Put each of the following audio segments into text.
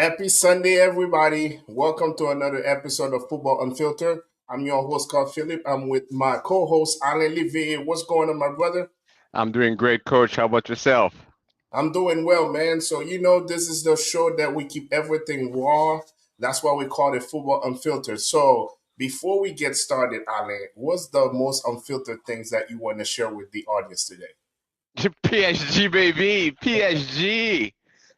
Happy Sunday, everybody. Welcome to another episode of Futbol Unfiltered. I'm your host, Carl-Philip. I'm with my co-host, Alain Livier. What's going on, my brother? I'm doing great, coach. How about yourself? I'm doing well, man. So, this is the show that we keep everything raw. That's why we call it Futbol Unfiltered. So, before we get started, Alain, what's the most unfiltered things that you want to share with the audience today? PSG, baby. PSG.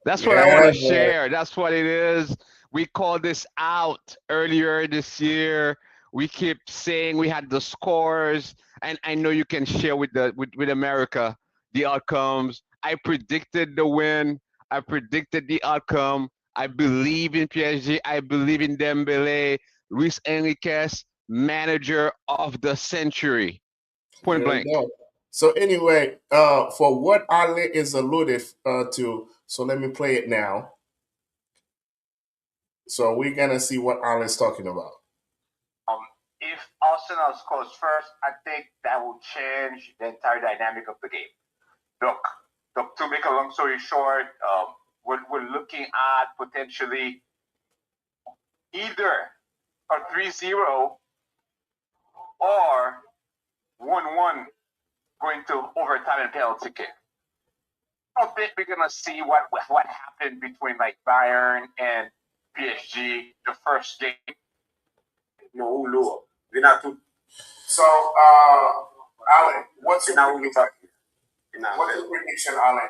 That's what I want Yeah, to share. That's what it is. We called this out earlier this year. We keep saying we had the scores, and I know you can share with America the outcomes. I predicted the win. I predicted the outcome. I believe in PSG. I believe in Dembele, Luis Enriquez, manager of the century. Point there you blank. go. So anyway, for what Ale is alluded to, so let me play it now. So we're gonna see what Alan's talking about. Um, if Arsenal scores first, I think that will change the entire dynamic of the game. Look, to make a long story short, we're looking at potentially either a 3-0 or 1-1 going to overtime and penalty kick. I think we're gonna see what happened between like Bayern and PSG the first game. No, no, we're not too. So, Alan, what's your prediction? What's your prediction, Alan?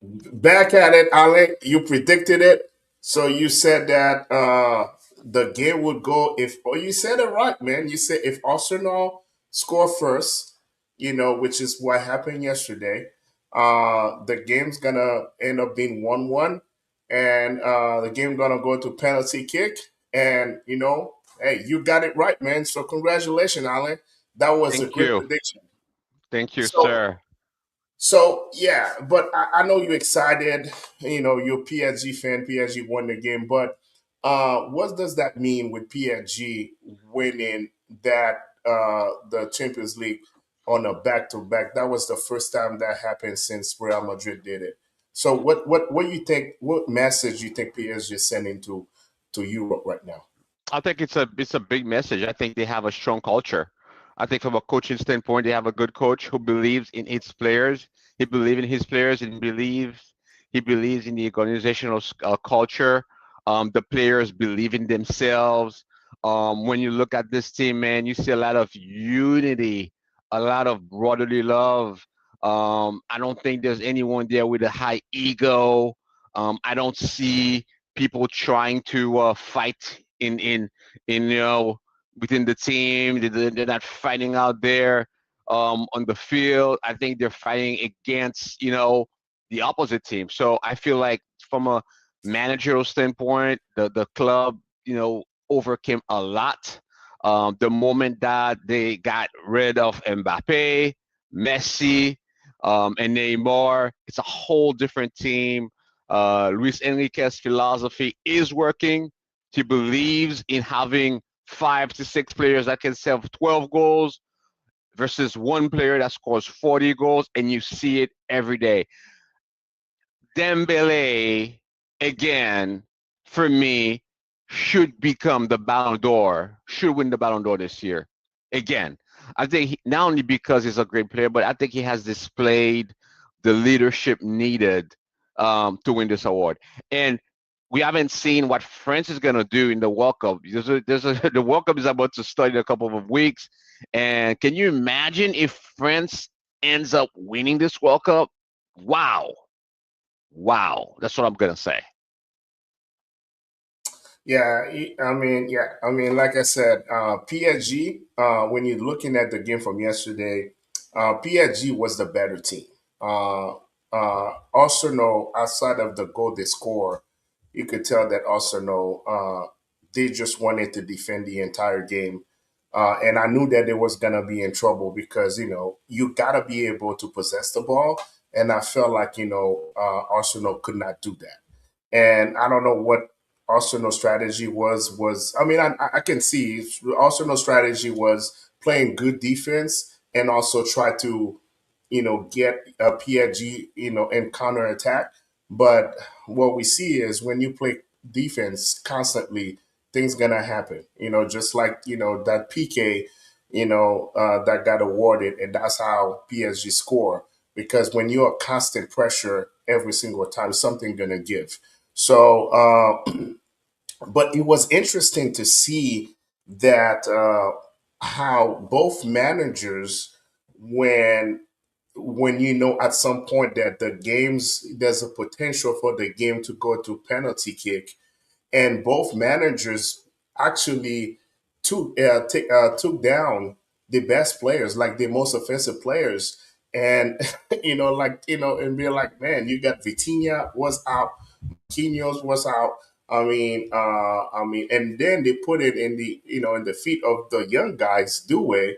Back at it, Alan. You predicted it. So you said that the game would go if. Oh, you said it right, man. You said if Arsenal score first, which is what happened yesterday. The game's gonna end up being 1-1, and the game gonna go to penalty kick. And hey, you got it right, man. So congratulations, Alan. That was a Thank great you. prediction. Thank you, So sir. so yeah, but I know you're excited. You're a PSG fan. PSG won the game, but what does that mean with PSG winning that the Champions League on a back-to-back? That was the first time that happened since Real Madrid did it. So what do you think? What message you think PSG is sending to Europe right now? I think it's a big message. I think they have a strong culture. I think from a coaching standpoint, they have a good coach who believes in its players. He believes in his players and he believes in the organizational culture. The players believe in themselves. When you look at this team, man, you see a lot of unity, a lot of brotherly love. I don't think there's anyone there with a high ego. I don't see people trying to fight in within the team. They're not fighting out there on the field. I think they're fighting against the opposite team. So I feel like from a managerial standpoint, the club overcame a lot. The moment that they got rid of Mbappe, Messi, and Neymar, it's a whole different team. Luis Enriquez's philosophy is working. He believes in having 5 to 6 players that can save 12 goals versus one player that scores 40 goals, and you see it every day. Dembele, again, for me, should become the Ballon d'Or, should win the Ballon d'Or this year. Again, I think not only because he's a great player, but I think he has displayed the leadership needed to win this award. And we haven't seen what France is going to do in the World Cup. The World Cup is about to start in a couple of weeks. And can you imagine if France ends up winning this World Cup? Wow. Wow. That's what I'm going to say. Yeah, like I said, PSG. When you're looking at the game from yesterday, PSG was the better team. Arsenal, outside of the goal they score, you could tell that Arsenal they just wanted to defend the entire game, and I knew that they was gonna be in trouble because you gotta be able to possess the ball, and I felt like Arsenal could not do that. And I don't know what Arsenal strategy was. I mean, I can see Arsenal strategy was playing good defense and also try to get a PSG, in counterattack. But what we see is when you play defense constantly, things gonna happen. Just like that PK, that got awarded, and that's how PSG score. Because when you're a constant pressure every single time, something gonna give. So, but it was interesting to see that how both managers, when at some point that there's a potential for the game to go to penalty kick, and both managers actually took down the best players, like the most offensive players, and and be like, man, you got Vitinha was out, Marquinhos was out. And then they put it in the feet of the young guys, Due,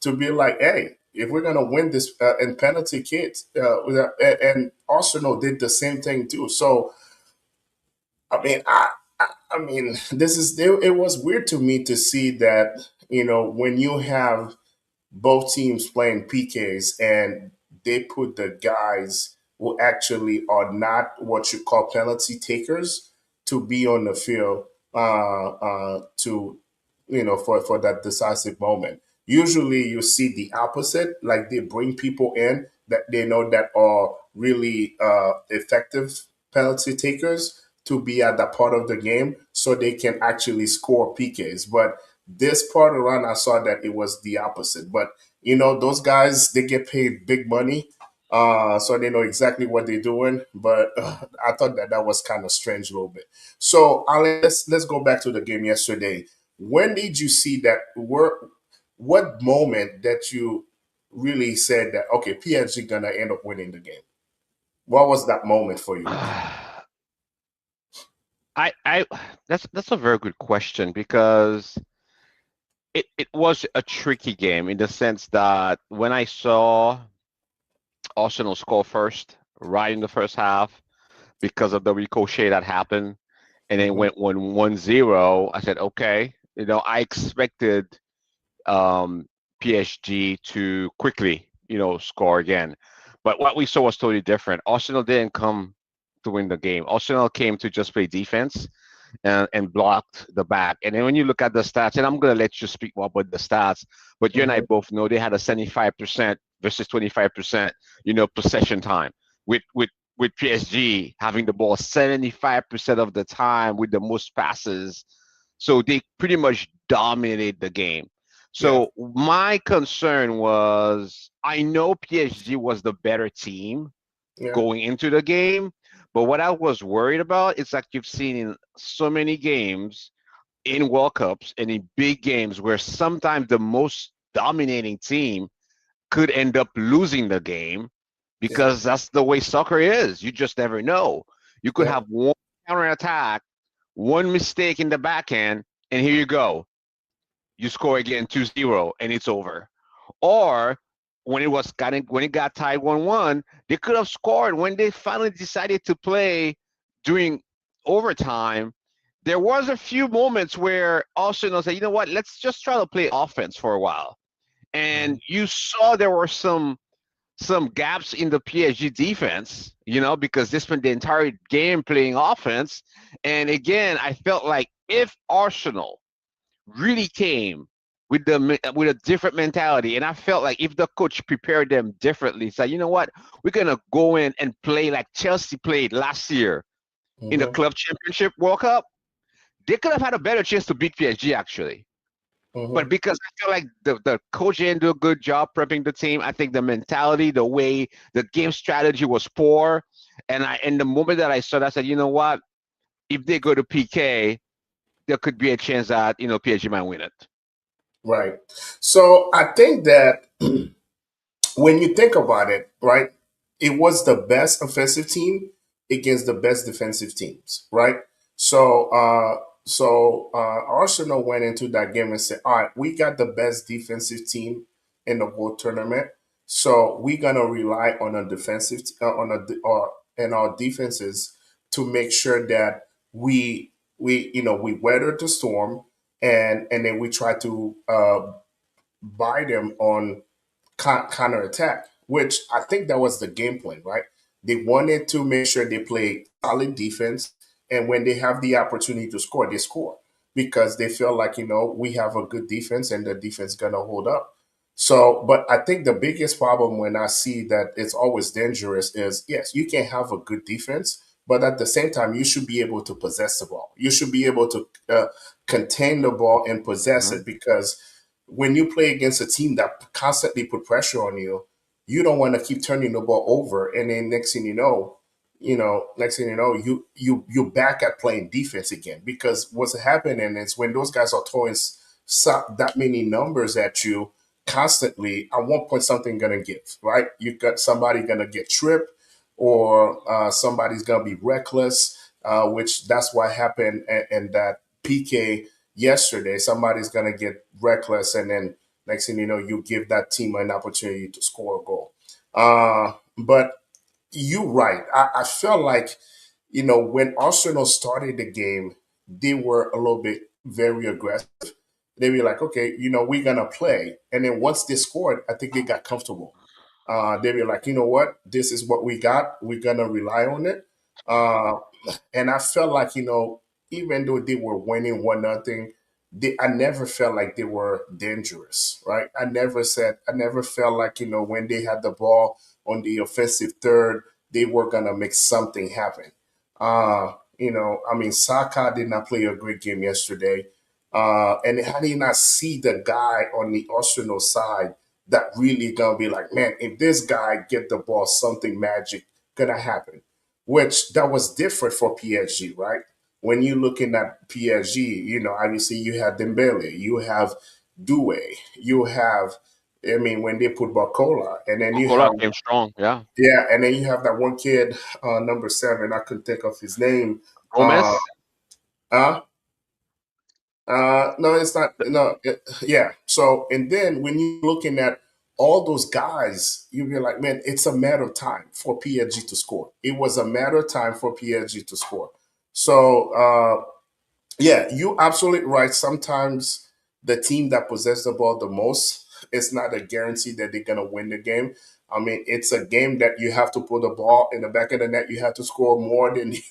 to be like, hey, if we're gonna win this in penalty kicks, and Arsenal did the same thing too. So I mean, this it was weird to me to see that when you have both teams playing PKs and they put the guys who actually are not what you call penalty takers to be on the field to for that decisive moment. Usually you see the opposite, like they bring people in that they know that are really effective penalty takers to be at that part of the game so they can actually score PKs. But this part around, I saw that it was the opposite. But those guys, they get paid big money, so they know exactly what they're doing. But I thought that was kind of strange a little bit. So Alan, let's go back to the game yesterday. When did you see that? What moment that you really said that okay, PSG gonna end up winning the game? What was that moment for you? I that's a very good question because it was a tricky game in the sense that when I saw Arsenal score first, right in the first half, because of the ricochet that happened, and then Hmm. went 1-0, I said, okay, I expected um, PSG to quickly, score again. But what we saw was totally different. Arsenal didn't come to win the game. Arsenal came to just play defense and blocked the back. And then when you look at the stats, and I'm going to let you speak more about the stats, but you and I Hmm. both know they had a 75% versus 25%, possession time with PSG having the ball 75% of the time with the most passes. So they pretty much dominated the game. Yeah, So my concern was I know PSG was the better team yeah, going into the game. But what I was worried about is like you've seen in so many games in World Cups and in big games where sometimes the most dominating team could end up losing the game yeah, because that's the way soccer is. You just never know. You could yeah, have one counterattack, one mistake in the back end, and here you go. You score again 2-0 and it's over. Or when it got tied 1-1, they could have scored when they finally decided to play during overtime. There was a few moments where Arsenal said, "You know what? Let's just try to play offense for a while." mhm, And you saw there were some gaps in the PSG defense, because they spent the entire game playing offense. And again, I felt like if Arsenal really came with a different mentality. And I felt like if the coach prepared them differently, said, you know what, we're gonna go in and play like Chelsea played last year in the mhm, Club Championship World Cup, they could have had a better chance to beat PSG actually. But mhm. because I feel like the coach didn't do a good job prepping the team, I think the mentality, the way the game strategy was poor. And the moment that I saw that, I said, you know what? If they go to PK, there could be a chance that PSG might win it. Right. So I think that when you think about it, right, it was the best offensive team against the best defensive teams, right? So Arsenal went into that game and said, "All right, we got the best defensive team in the whole tournament, so we're gonna rely on a defensive on a or and our defenses to make sure that we weather the storm and then we try to buy them on counter attack." which I think that was the game plan, right? They wanted to make sure they play solid defense, and when they have the opportunity to score, they score because they feel like, we have a good defense and the defense gonna hold up. So, but I think the biggest problem when I see that it's always dangerous is, yes, you can have a good defense, but at the same time, you should be able to possess the ball. You should be able to contain the ball and possess Mhm. it, because when you play against a team that constantly put pressure on you, you don't want to keep turning the ball over, and then next thing you know, you back at playing defense again. Because what's happening is when those guys are throwing that many numbers at you constantly, at one point something gonna give, right? You got somebody gonna get tripped, or somebody's gonna be reckless, which that's what happened in that PK yesterday. Somebody's gonna get reckless, and then next thing you know, you give that team an opportunity to score a goal. But you're right. I felt like, when Arsenal started the game, they were a little bit very aggressive. They were like, okay, we're gonna play. And then once they scored, I think they got comfortable. They were like, you know what, this is what we got. We're gonna rely on it. Uh, and I felt like, even though they were winning 1-0, I never felt like they were dangerous, right? I never felt like, when they had the ball on the offensive third, they were gonna make something happen. I mean, Saka did not play a great game yesterday. And I did not see the guy on the Arsenal side that really gonna be like, man, if this guy get the ball, something magic gonna happen. Which that was different for PSG, right? When you're looking at PSG, obviously you have Dembele, you have Due, you have, I mean, when they put Barcola, and then you Coca-Cola have, came strong. Yeah. yeah, and then you have that one kid, number 7, I couldn't think of his name. Uh, Gomez. uh, no, it's not. No, yeah. So, and then when you're looking at all those guys, you be like, man, it's a matter of time for PSG to score. It was a matter of time for PSG to score. So, yeah, you absolutely right. Sometimes the team that possesses the ball the most, it's not a guarantee that they're gonna win the game. I mean, it's a game that you have to put the ball in the back of the net. You have to score more than the,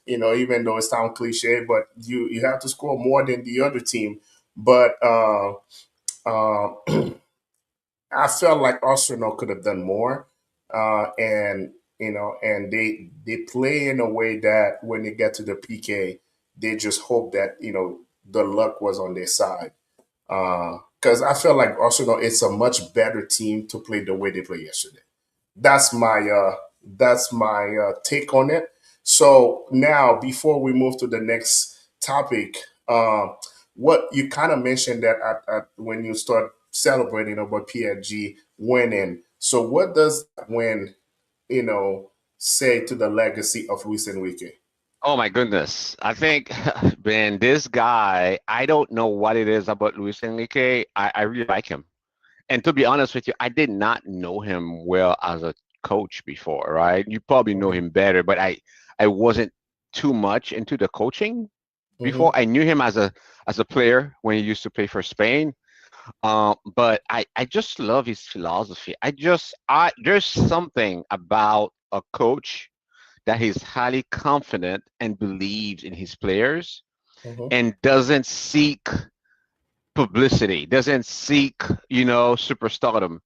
even though it sounds cliche, but you have to score more than the other team. But uh, I felt like Arsenal could have done more, and and they play in a way that when they get to the PK, they just hope that the luck was on their side. Because I felt like Arsenal, it's a much better team to play the way they played yesterday. That's my take on it. So now, before we move to the next topic, what you kind of mentioned that when you start celebrating about PSG winning. So what does that win, say to the legacy of Luis Enrique? Oh my goodness. I think, man, this guy, I don't know what it is about Luis Enrique. I really like him. And to be honest with you, I did not know him well as a coach before, right? You probably know Hmm. him better, but I wasn't too much into the coaching before. Hmm. I knew him as a player when he used to play for Spain. But I just love his philosophy. I there's something about a coach that he's highly confident and believes in his players Hmm. and doesn't seek publicity, doesn't seek, superstardom.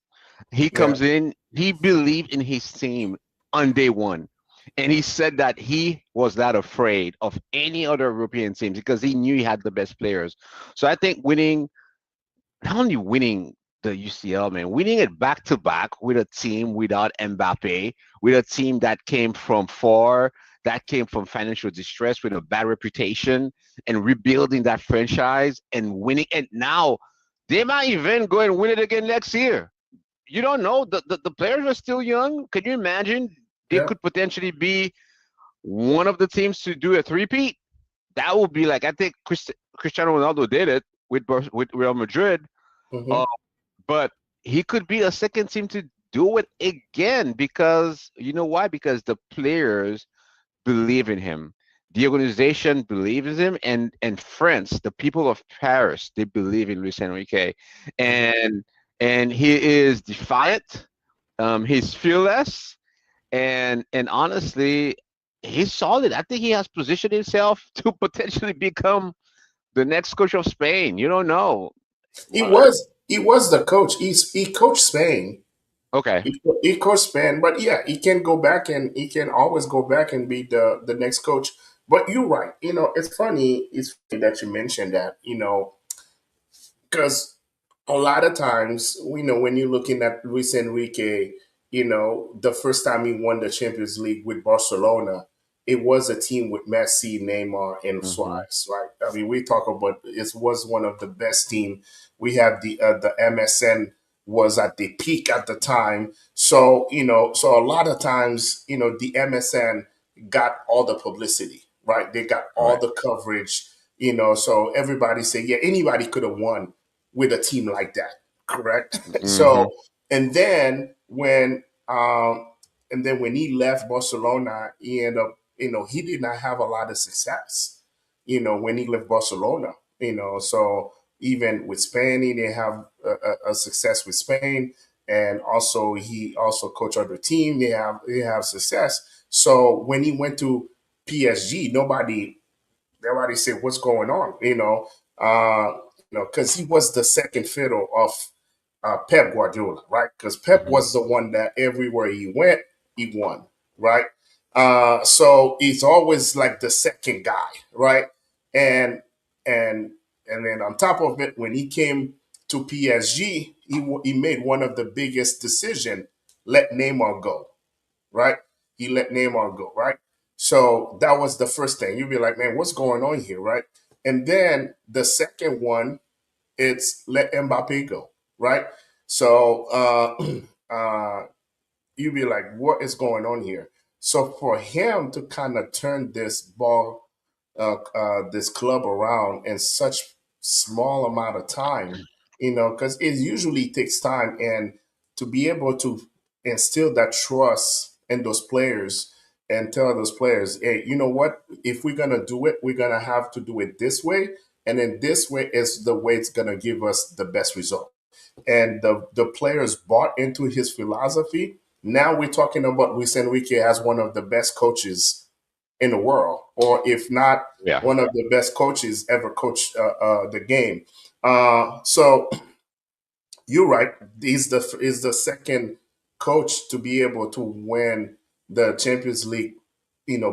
He Yeah. comes in, he believed in his team on day one. And he said that he was not afraid of any other European teams because he knew he had the best players. So I think not only winning the UCL, man, winning it back to back with a team without Mbappe, with a team that came from far, that came from financial distress with a bad reputation, and rebuilding that franchise and winning. And now they might even go and win it again next year. You don't know. The players are still young. Can you imagine? They Yeah. could potentially be one of the teams to do a three-peat. That would be like, I think Cristiano Ronaldo did it with Real Madrid. Uh, Hmm. but he could be a second team to do it again because you know why? Because the players believe in him. The organization believes in him, and France, the people of Paris, they believe in Luis Enrique, Hmm. and he is defiant. He's fearless, and honestly, he's solid. I think he has positioned himself to potentially become the next coach of Spain. You don't know. Well, He was the coach. He coached Spain. okay. He coached Spain, but yeah, he can go back and he can always go back and be the next coach. But you're right. It's funny. It's funny that you mentioned that. Because a lot of times, when you're looking at Luis Enrique, the first time he won the Champions League with Barcelona, it was a team with Messi, Neymar, and Hmm. Suarez, right? I mean, we talk about it was one of the best team. We have the MSN was at the peak at the time, so so a lot of times, the MSN got all the publicity, right? They got all Right. the coverage, so everybody say, yeah, anybody could have won with a team like that, correct? Hmm. And then when he left Barcelona, he ended up, he did not have a lot of success, when he left Barcelona, so even with Spain, he didn't have a success with Spain, and also he also coached other team. They have success. So when he went to PSG, nobody said what's going on, because he was the second fiddle of Pep Guardiola, right? Because Pep Hmm. was the one that everywhere he went, he won, right? So he's always like the second guy, right? And and and then on top of it, when he came to PSG, he made one of the biggest decision: let Neymar go, right? He let Neymar go, right? So that was the first thing. You'd be like, man, what's going on here, right? And then the second one, it's let Mbappe go, right? So you'd be like, what is going on here? So for him to kind of turn this club around in such small amount of time, because it usually takes time, and to be able to instill that trust in those players and tell those players, hey, you know what? If we're gonna do it, we're gonna have to do it this way, and then this way is the way it's gonna give us the best result. And the players bought into his philosophy. Now we're talking about Luis Enrique as one of the best coaches in the world, or if not Yeah. one of the best coaches ever coached the game. So you're right. He's the second coach to be able to win the Champions League,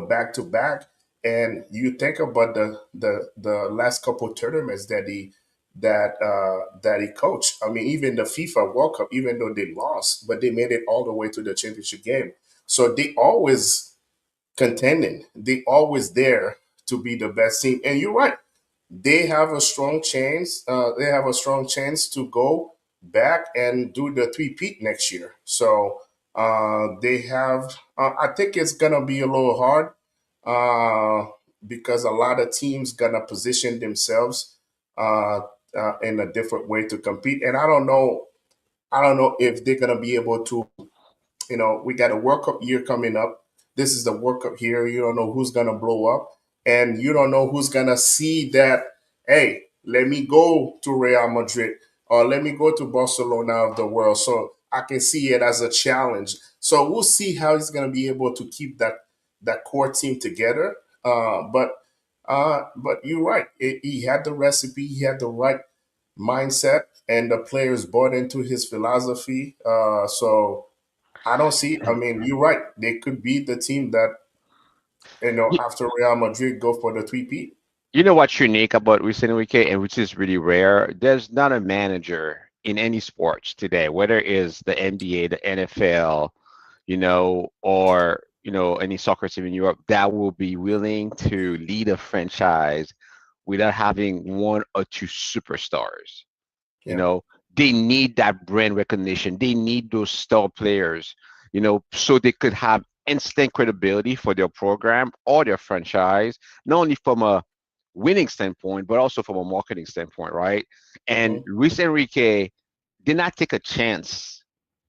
back to back. And you think about the last couple tournaments that he coached. I mean, even the FIFA World Cup, even though they lost, but they made it all the way to the championship game. So they always contending. They always there to be the best team. And you're right. They have a strong chance. They have a strong chance to go back and do the three-peat next year. So they have. I think it's gonna be a little hard because a lot of teams gonna position themselves in a different way to compete. And I don't know. I don't know if they're gonna be able to, we got a World Cup year coming up. This is the World Cup year. You don't know who's gonna blow up, and you don't know who's gonna see that. Hey, let me go to Real Madrid, or let me go to Barcelona of the world, so I can see it as a challenge. So we'll see how he's gonna be able to keep that core team together. But you're right. He had the recipe. He had the right mindset, and the players bought into his philosophy. So I don't see. I mean, you're right. They could be the team that Y- after Real Madrid go for the three-peat. You know what's unique about Luis Enrique, and which is really rare? There's not a manager in any sports today, whether it is the NBA, the NFL, or any soccer team in Europe, that will be willing to lead a franchise without having one or two superstars. You Yeah. know, they need that brand recognition. They need those star players, so they could have instant credibility for their program or their franchise, not only from a winning standpoint, but also from a marketing standpoint, right? And Hmm. Luis Enrique did not take a chance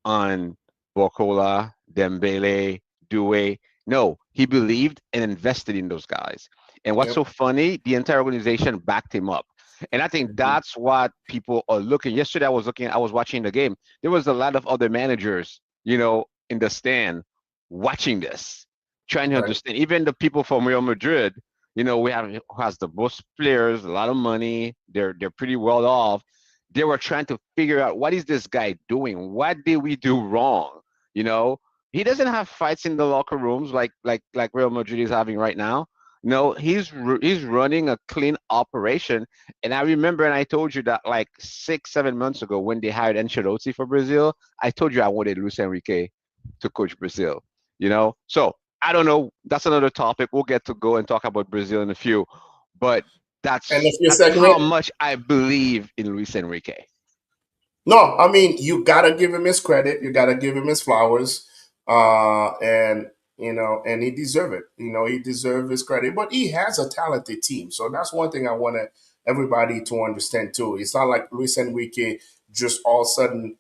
on Bocola, Dembele, Due. No, he believed and invested in those guys. And what's so Yep. funny, the entire organization backed him up. And I think Hmm. that's what people are looking. Yesterday, I was watching the game. There was a lot of other managers, in the stand, watching this, trying to Right. understand. Even the people from Real Madrid, we have who has the most players, a lot of money. They're pretty well off. They were trying to figure out what is this guy doing? What did we do wrong? You know, he doesn't have fights in the locker rooms like Real Madrid is having right now. No, he's running a clean operation. And I remember, and I told you that like 6, 7 months ago when they hired Ancelotti for Brazil, I told you I wanted Luis Enrique to coach Brazil. So I don't know. That's another topic. We'll get to go and talk about Brazil in a few, but And that's if your that's how segment, much I believe in Luis Enrique. no, I mean you gotta give him his credit. You gotta give him his flowers, and and he deserve it. He deserve his credit. But he has a talented team, so that's one thing I want everybody to understand too. It's not like Luis Enrique just all of a sudden.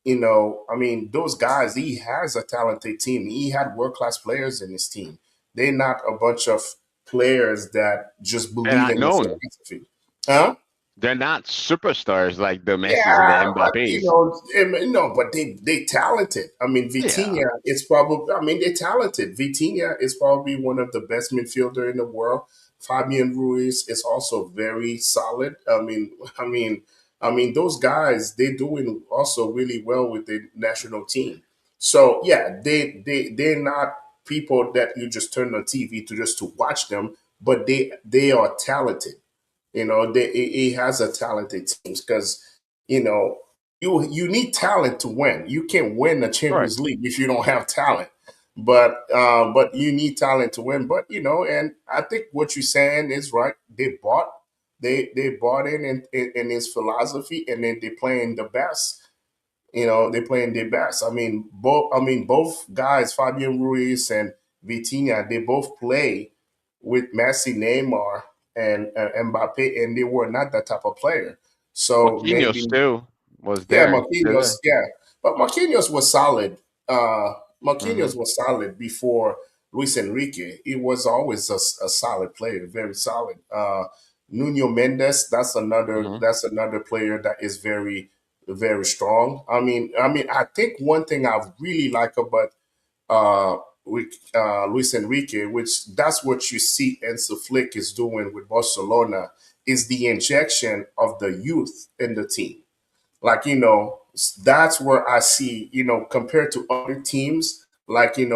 I mean, those guys. He has a talented team. He had world class players in his team. They're not a bunch of players that just They're believe not in the known. philosophy, huh? They're not superstars like the Messis and the Yeah, but Mbappes. but they talented. I mean, Yeah. Vitinha is probably. I mean, they're talented. Vitinha is probably one of the best midfielder in the world. Fabian Ruiz is also very solid. I mean, those guys they're doing also really well with the national team. So yeah, they're not people that you just turn on TV to just to watch them, but they are talented. He has a talented team because you know you need talent to win. You can't win the Correct. Champions League if you don't have talent. But you need talent to win. But and I think what you're saying is right. They bought in his philosophy, and then they playing the best. They're playing their best. I mean, both guys, Fabian Ruiz and Vitinha, they both play with Messi, Neymar, and Mbappe, and they were not that type of player. So Marquinhos maybe, too was yeah, there. He's still Marquinhos, there. yeah, but Marquinhos was solid. Hmm. Marquinhos was solid before Luis Enrique. He was always a solid player, very solid. Nuno Mendes, that's another Hmm. that's another player that is very very strong. I think one thing I really like about uh, Luis Enrique, which that's what you see Enzo Flick is doing with Barcelona, is the injection of the youth in the team. Like, that's where I see, compared to other teams, like, you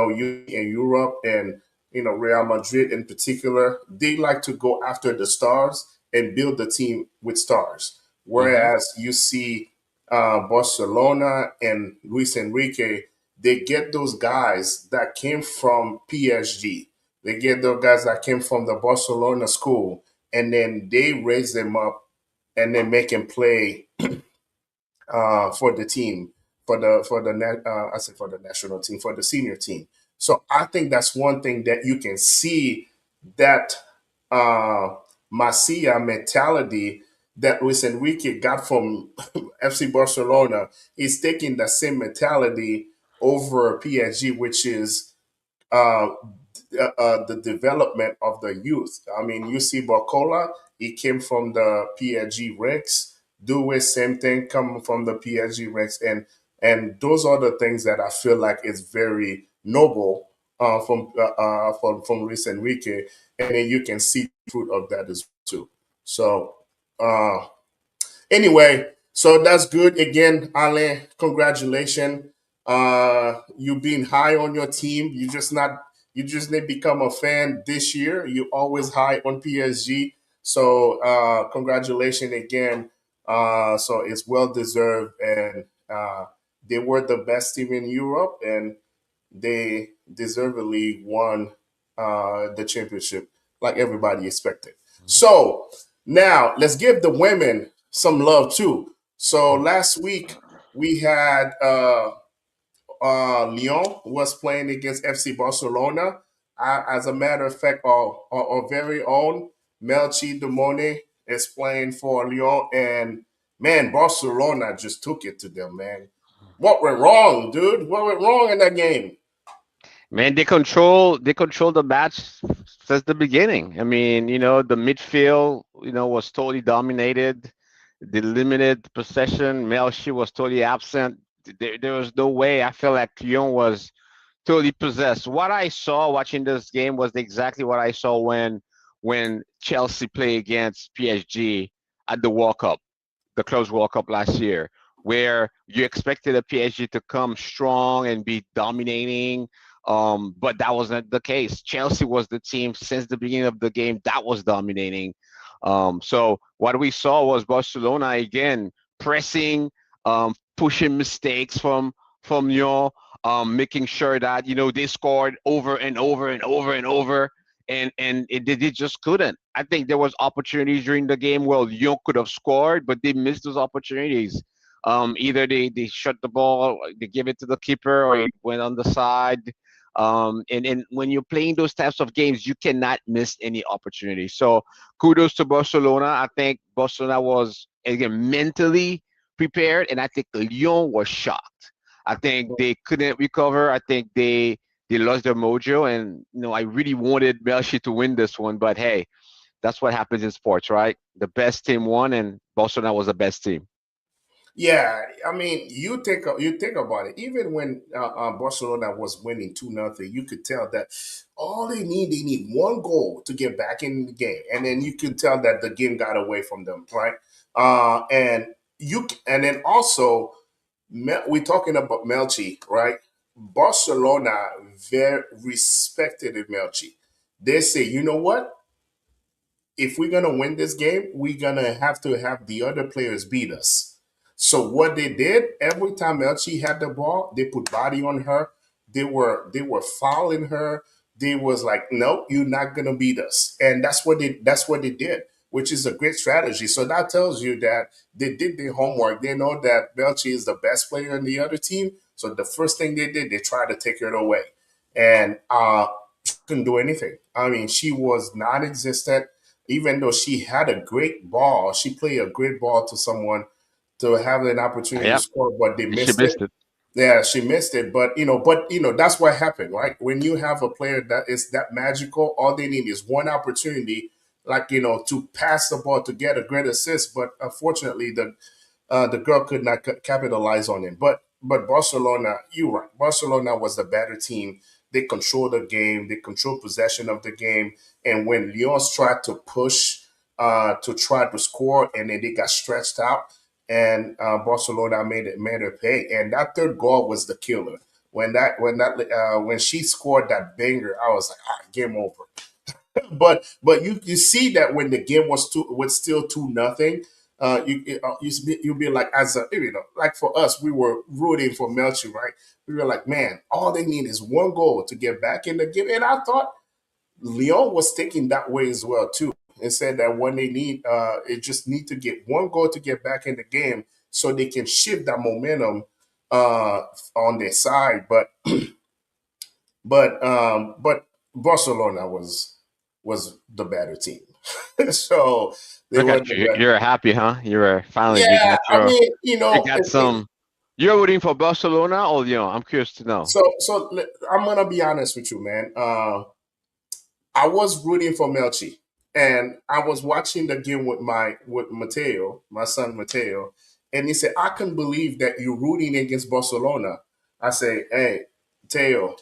see in Europe and, Real Madrid in particular, they like to go after the stars and build the team with stars. Hmm. Whereas you see Barcelona and Luis Enrique, they get those guys that came from PSG. They get those guys that came from the Barcelona school, and then they raise them up and then make them play for the team, I said for the national team, for the senior team. So I think that's one thing that you can see that uh, Masia mentality that Luis Enrique got from FC Barcelona is taking the same mentality over PSG, which is uh, the development of the youth. I mean, you see Barcola, he came from the PSG ranks. Due, same thing, coming from the PSG ranks, and those are the things that I feel like is very noble from Luis Enrique, and then you can see the fruit of that as well too. So uh, anyway, so that's good. Again, Alain, congratulations. You being high on your team. You just didn't become a fan this year. You always high on PSG. So congratulations again. So it's well deserved, and they were the best team in Europe, and they deservedly won the championship like everybody expected. So now let's give the women some love too. So last week we had Lyon was playing against FC Barcelona. As a matter of fact, our very own Melchi Demone is playing for Lyon, and man, Barcelona just took it to them, man. What went wrong, dude? What went wrong in that game? Man, they control the match since the beginning. I mean, the midfield, was totally dominated. The limited possession, Melchi was totally absent. there was no way. I felt like Lyon was totally possessed. What I saw watching this game was exactly what I saw when Chelsea played against PSG at the World Cup, the close World Cup last year, where you expected a PSG to come strong and be dominating. But that wasn't the case. Chelsea was the team since the beginning of the game that was dominating. So what we saw was Barcelona again pressing, pushing mistakes from Lyon, making sure that they scored over and over and over and over, they just couldn't. I think there was opportunities during the game where Lyon could have scored, but they missed those opportunities. Either they shut the ball, they give it to the keeper, or it went on the side. And when you're playing those types of games, you cannot miss any opportunity. So kudos to Barcelona. I think Barcelona was again mentally prepared, and I think Lyon was shocked. I think they couldn't recover. I think they lost their mojo, and I really wanted Belgium to win this one, but hey, that's what happens in sports, right? The best team won, and Barcelona was the best team. Yeah, I mean, you think about it. Even when Barcelona was winning 2-0, you could tell that they need one goal to get back in the game, and then you could tell that the game got away from them, right? And then also we're talking about Melchi, right? Barcelona very respected Melchi. They say, you know what? If we're gonna win this game, we're gonna have to have the other players beat us. So what they did, every time Elchi had the ball, they put body on her. They were fouling her. They was like, no, you're not gonna beat us. And that's what they did, which is a great strategy. So that tells you that they did their homework. They know that Belchi is the best player in the other team. So the first thing they did, they tried to take it away. And couldn't do anything. I mean, she was non-existent. Even though she had a great ball, she played a great ball to someone to have an opportunity to Yeah, score, but they she missed it. missed it. Yeah, she missed it. But that's what happened, right? When you have a player that is that magical, all they need is one opportunity, like to pass the ball to get a great assist. But unfortunately, the girl could not capitalize on it. But Barcelona, you're right. Barcelona was the better team. They controlled the game. They controlled possession of the game. And when Lyons tried to push to try to score, and then they got stretched out, and Barcelona made it pay. And that third goal was the killer. When she scored that banger, I was like, game over. But you see that when the game was still 2-0, you'd be like, as a like for us, we were rooting for Melchi, right? We were like, man, all they need is one goal to get back in the game. And I thought Lyon was thinking that way as well too, and said that when it just need to get one goal to get back in the game so they can shift that momentum uh, on their side. But Barcelona was the better team. So they Look were at the you. better. You're happy, huh? You're finally you Yeah, got I your mean, you got some. You're rooting for Barcelona or Lyon? I'm curious to know. I'm gonna be honest with you, man. I was rooting for Melchi, and I was watching the game with Mateo, my son Mateo, and he said, "I can believe that you're rooting against Barcelona." I say, "Hey, Mateo,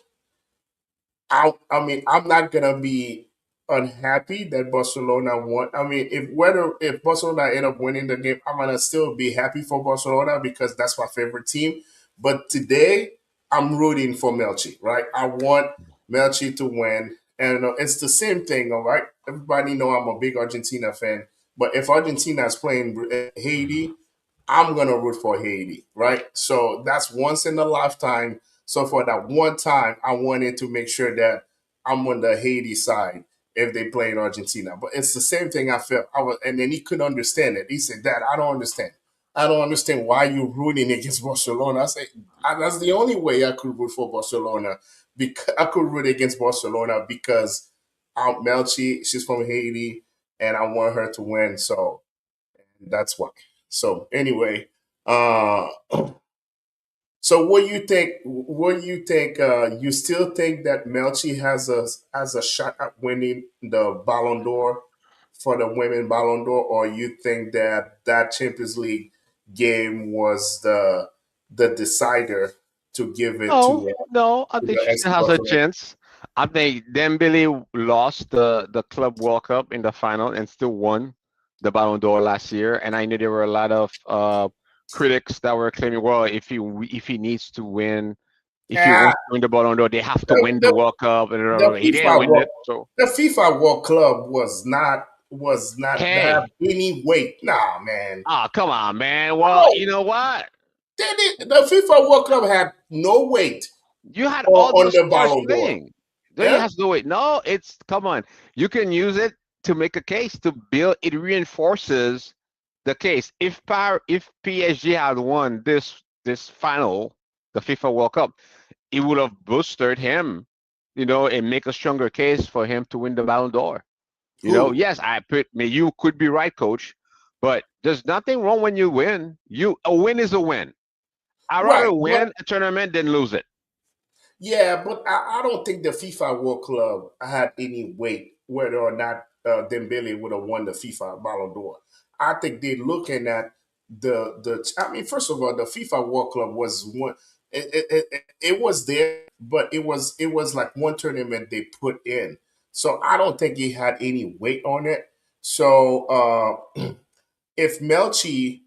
I mean, I'm not gonna be unhappy that Barcelona won. I mean, if Barcelona end up winning the game, I'm gonna still be happy for Barcelona because that's my favorite team. But today, I'm rooting for Melchi, right? I want Melchi to win, and it's the same thing, all right. Everybody know I'm a big Argentina fan, but if Argentina is playing Haiti, I'm gonna root for Haiti, right? So that's once in a lifetime. So for that one time, I wanted to make sure that I'm on the Haiti side if they play in Argentina. But it's the same thing I felt. And then he couldn't understand it. He said, "Dad, I don't understand. I don't understand why you're rooting against Barcelona." I said, "That's the only way I could root for Barcelona. Because I could root against Barcelona because Aunt Melchi, she's from Haiti, and I want her to win. So that's why." So anyway, uh, so what do you think? What do you think? You still think that Melchi has a shot at winning the Ballon d'Or for the women Ballon d'Or, or you think that Champions League game was the decider to give it No, no, I to think the she still FC has a Barcelona. chance. I think Dembele lost the Club World Cup in the final and still won the Ballon d'Or last year. And I knew there were a lot of critics that were claiming, well, if he needs to win, if he Ah, wants to win the Ballon d'Or, they have to the, win the the, World Cup. the And he didn't FIFA win World it, so the FIFA World Club was not have hey, any weight. Nah, man. ah, come on, man. Well, No, you know what? the FIFA World Club had no weight You had all on those the stars Ballon d'Or. playing. No, you Yeah, have to wait. No, it's come on. You can use it to make a case to build. It reinforces the case. If PSG had won this final, the FIFA World Cup, it would have boosted him, and make a stronger case for him to win the Ballon d'Or. who? Yes, you could be right, coach, but there's nothing wrong when you win. A win is a win. I'd Right, rather but win a tournament than lose it. yeah, but I don't think the FIFA World Club had any weight whether or not Dembele would have won the FIFA Ballon d'Or. I think they're looking at the. I mean, first of all, the FIFA World Club was one. It was there, but it was like one tournament they put in. So I don't think he had any weight on it. So if Melchi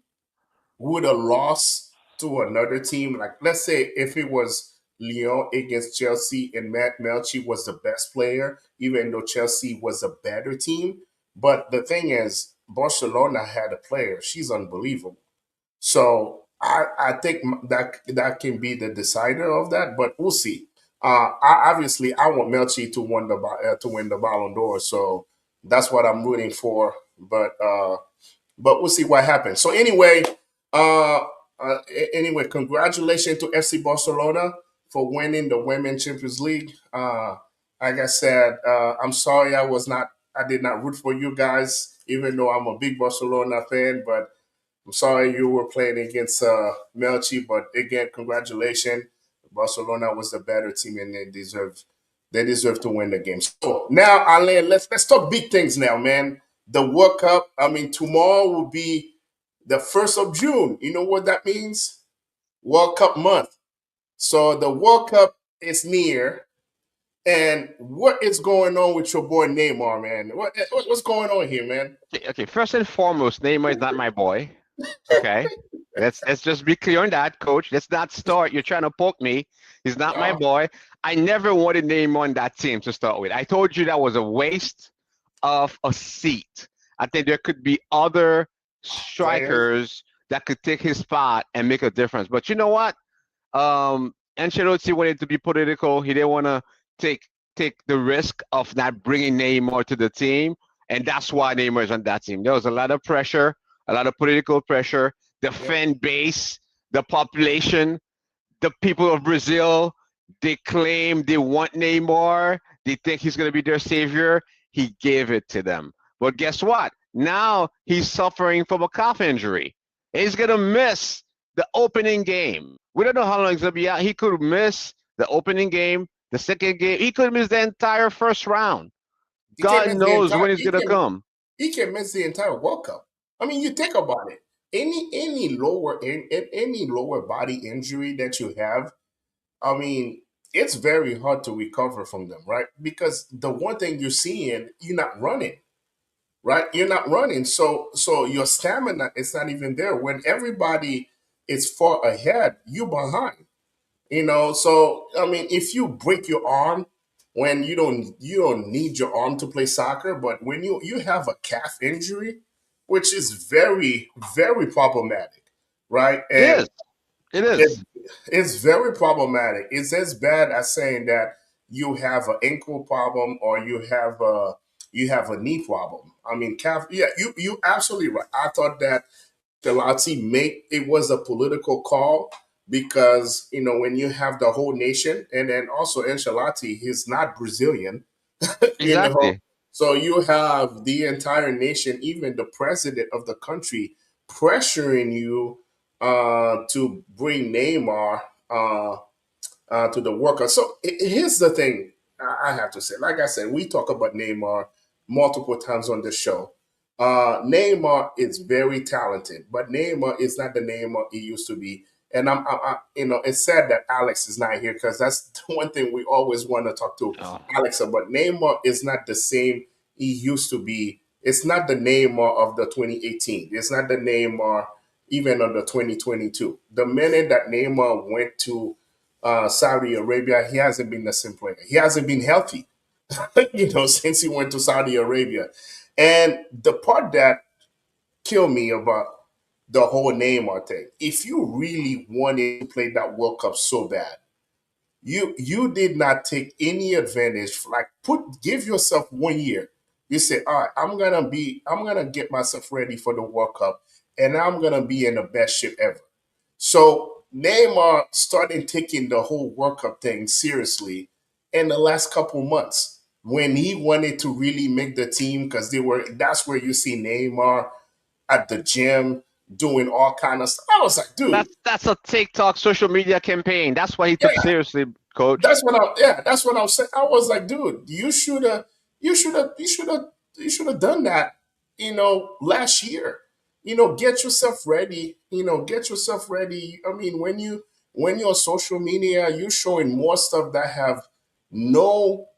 would have lost to another team, like let's say if it was Lyon against Chelsea and Matt Melchi was the best player, even though Chelsea was a better team. But the thing is, Barcelona had a player. She's unbelievable. So I think that can be the decider of that, but we'll see. Obviously, I want Melchi to win the Ballon d'Or, so that's what I'm rooting for. But we'll see what happens. So uh, anyway, congratulations to FC Barcelona for winning the Women's Champions League. Like I said, I'm sorry I did not root for you guys, even though I'm a big Barcelona fan. But I'm sorry you were playing against Melchi. But again, congratulations. Barcelona was the better team, and they deserve to win the game. So now, Alain, let's talk big things now, man. The World Cup. I mean, tomorrow will be the 1st of June. You know what that means? World Cup month. So the World Cup is near. And what is going on with your boy Neymar, man? What's going on here, man? Okay, first and foremost, Neymar is not my boy. Okay. Let's just be clear on that, coach. Let's not start. You're trying to poke me. He's not my Uh, boy. I never wanted Neymar on that team to start with. I told you that was a waste of a seat. I think there could be other Players. strikers that could take his spot and make a difference. But you know what? Ancelotti wanted to be political. He didn't want to take take the risk of not bringing Neymar to the team, and that's why Neymar is on that team. There was a lot of pressure, a lot of political pressure. The Yep. fan base, the population, the people of Brazil, they claim they want Neymar. They think he's going to be their savior. He gave it to them. But guess what? Now he's suffering from a calf injury. He's going to miss the opening game. We don't know how long he's going to be out. He could miss the opening game, the second game. He could miss the entire first round. He can God miss the knows entire. when he's He going to can come. he can miss the entire World Cup. I mean, you think about it. Any lower body injury that you have, I mean, it's very hard to recover from them, right? Because the one thing you're seeing, you're not running, right? You're not running, so your stamina is not even there. When everybody is far ahead, you're behind. So I mean, if you break your arm when you don't need your arm to play soccer, but when you have a calf injury, which is very very problematic, right? It And is. It it, is. it's very problematic. It's as bad as saying that you have an ankle problem or you have a knee problem. I mean, calf. Yeah, you absolutely right. I thought that Ancelotti make it was a political call because when you have the whole nation, and then also Ancelotti, he's not Brazilian, you know. Exactly. So you have the entire nation, even the president of the country, pressuring you to bring Neymar to the World Cup. So here's the thing I have to say. Like I said, we talk about Neymar multiple times on this show. Neymar is very talented, but Neymar is not the Neymar he used to be. it's sad that Alex is not here because that's the one thing we always want to talk to Oh, Alex about. Neymar is not the same he used to be. It's not the Neymar of the 2018. It's not the Neymar even of the 2022. The minute that Neymar went to Saudi Arabia, he hasn't been the same player. He hasn't been healthy, since he went to Saudi Arabia. And the part that killed me about the whole Neymar thing, if you really wanted to play that World Cup so bad, you did not take any advantage. Like give yourself 1 year. You say, all right, I'm gonna get myself ready for the World Cup, and I'm gonna be in the best shape ever. So Neymar started taking the whole World Cup thing seriously in the last couple months when he wanted to really make the team because that's where you see Neymar at the gym doing all kind of stuff. I was like, dude, that's a TikTok social media campaign. That's why he took yeah, seriously, coach. that's what I'm saying. I was like, dude, you should have done that, last year. Get yourself ready. Get yourself ready. I mean, when you're on social media, you're showing more stuff that have no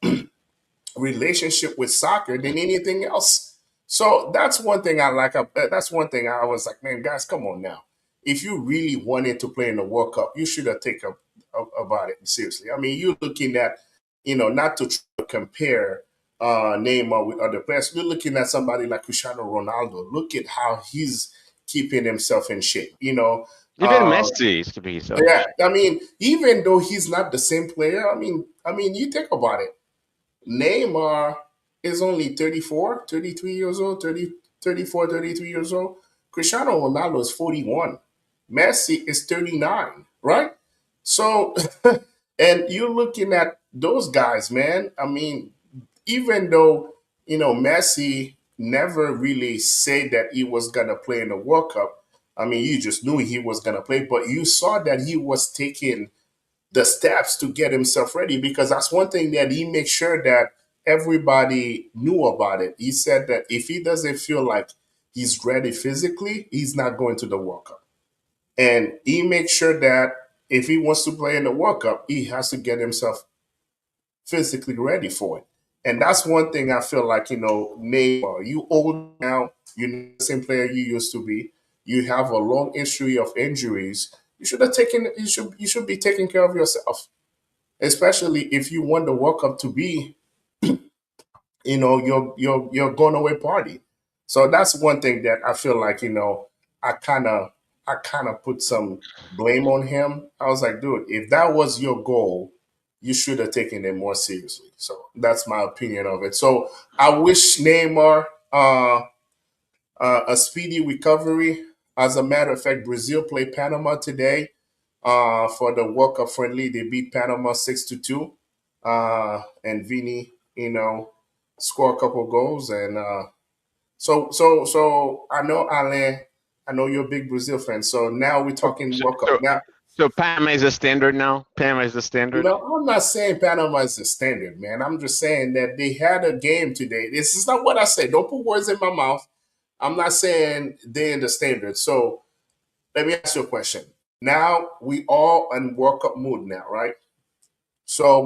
relationship with soccer than anything else. So that's one thing I like. That's one thing I was like, man, guys, come on now. If you really wanted to play in the World Cup, you should have taken about it seriously. I mean, you're looking at, not to try to compare Neymar with other players. We're looking at somebody like Cristiano Ronaldo. Look at how he's keeping himself in shape. Even Uh, Messi used to be so. yeah. I mean, even though he's not the same player, you think about it. Neymar is only 34, 33 years old, 34, 33 years old. Cristiano Ronaldo is 41. Messi is 39, right? So, and you're looking at those guys, man. I mean, even though, Messi never really said that he was going to play in the World Cup, I mean, you just knew he was going to play, but you saw that he was taking the steps to get himself ready because that's one thing that he makes sure that everybody knew about it. He said that if he doesn't feel like he's ready physically, he's not going to the World Cup. And he makes sure that if he wants to play in the World Cup, he has to get himself physically ready for it. And that's one thing I feel like, Neymar, you old now, you're not the same player you used to be. You have a long history of injuries. You should be taking care of yourself, especially if you want the World Cup to be, your going away party. So that's one thing that I feel like, I kind of I kind of put some blame on him. I was like, dude, if that was your goal, you should have taken it more seriously. So that's my opinion of it. So I wish Neymar a speedy recovery. As a matter of fact, Brazil played Panama today for the World Cup friendly. They beat Panama 6-2, and Vini, score a couple goals. And so I know Alain, I know you're a big Brazil fan. So now we're Oh, talking so, World Cup. so, Now, so Panama is the standard now. Panama is the standard. I'm not saying Panama is the standard, man. I'm just saying that they had a game today. This is not what I say. Don't put words in my mouth. I'm not saying they're in the standard. So let me ask you a question. Now we all in World Cup mood now, right? So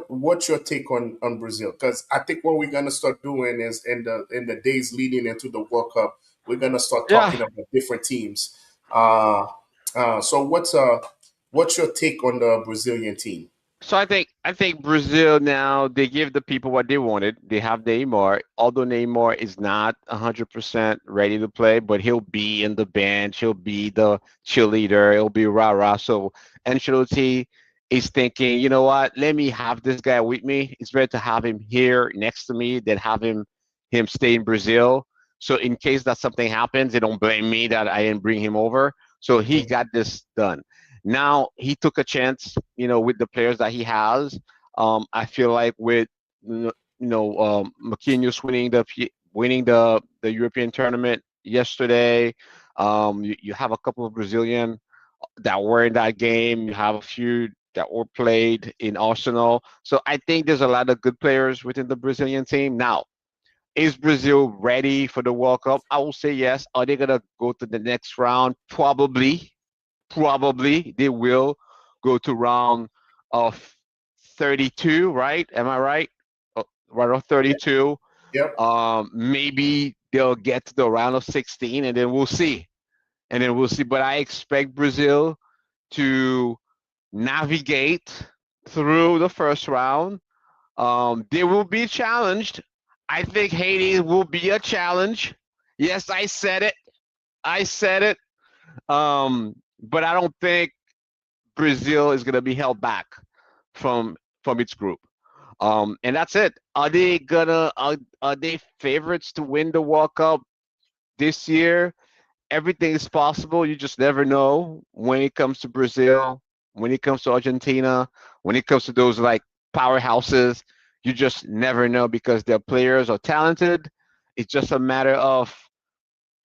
what's your take on Brazil? Because I think what we're gonna start doing is in the days leading into the World Cup, we're gonna start Yeah. talking about different teams. Uh, so what's your take on the Brazilian team? So I think Brazil now they give the people what they wanted. They have Neymar, although Neymar is not 100% ready to play, but he'll be in the bench. He'll be the cheerleader. He'll be rah rah. So Ancelotti is thinking, you know what? Let me have this guy with me. It's better to have him here next to me than have him stay in Brazil. So in case that something happens, they don't blame me that I didn't bring him over. So he got this done. Now he took a chance, with the players that he has. I feel like with Marquinhos winning the European tournament yesterday. You have a couple of Brazilian that were in that game. You have a few that were played in Arsenal. So I think there's a lot of good players within the Brazilian team. Now, is Brazil ready for the World Cup? I will say yes. Are they gonna go to the next round? Probably, probably they will go to round of 32, right? Am I right? Round of Yeah. 32. Yep. Maybe they'll get to the round of 16, and then we'll see. And then we'll see. But I expect Brazil to navigate through the first round. They will be challenged. I think Haiti will be a challenge. Yes, I said it. I said it. But I don't think Brazil is going to be held back from its group. And that's it. Are they favorites to win the World Cup this year? Everything is possible. You just never know when it comes to Brazil, when it comes to Argentina, when it comes to those like powerhouses. You just never know because their players are talented. It's just a matter of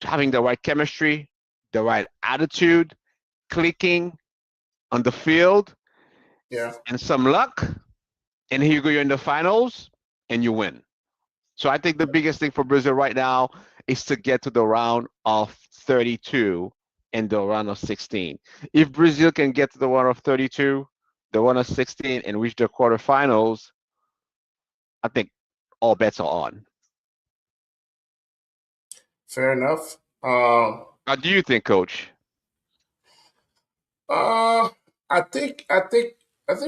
having the right chemistry, the right attitude, clicking on the field, Yeah. and some luck. And here you go, you're in the finals and you win. So I think the biggest thing for Brazil right now is to get to the round of 32 and the round of 16. If Brazil can get to the round of 32, the round of 16, and reach the quarterfinals, I think all bets are on. Fair enough. How do you think, Coach? Uh, I think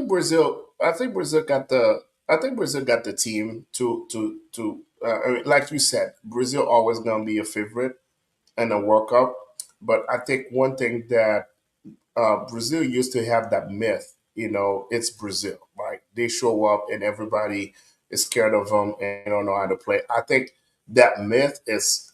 Brazil. I think Brazil got the team to. I mean, like you said, Brazil always gonna be a favorite in the World Cup. But I think one thing that Brazil used to have that myth. It's Brazil, right? They show up and everybody is scared of them and they don't know how to play. I think that myth is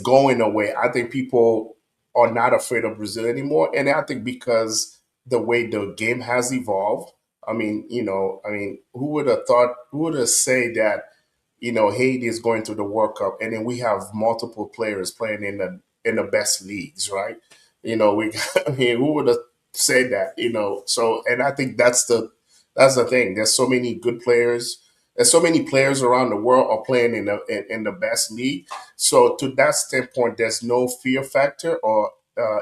going away. I think people are not afraid of Brazil anymore, and I think because the way the game has evolved. Who would have thought? Who would have said that? Haiti is going to the World Cup, and then we have multiple players playing in the best leagues, right? We. I mean, who would have said that? So, and I think that's the thing. There's so many good players. There's so many players around the world are playing in the best league. So to that standpoint, there's no fear factor or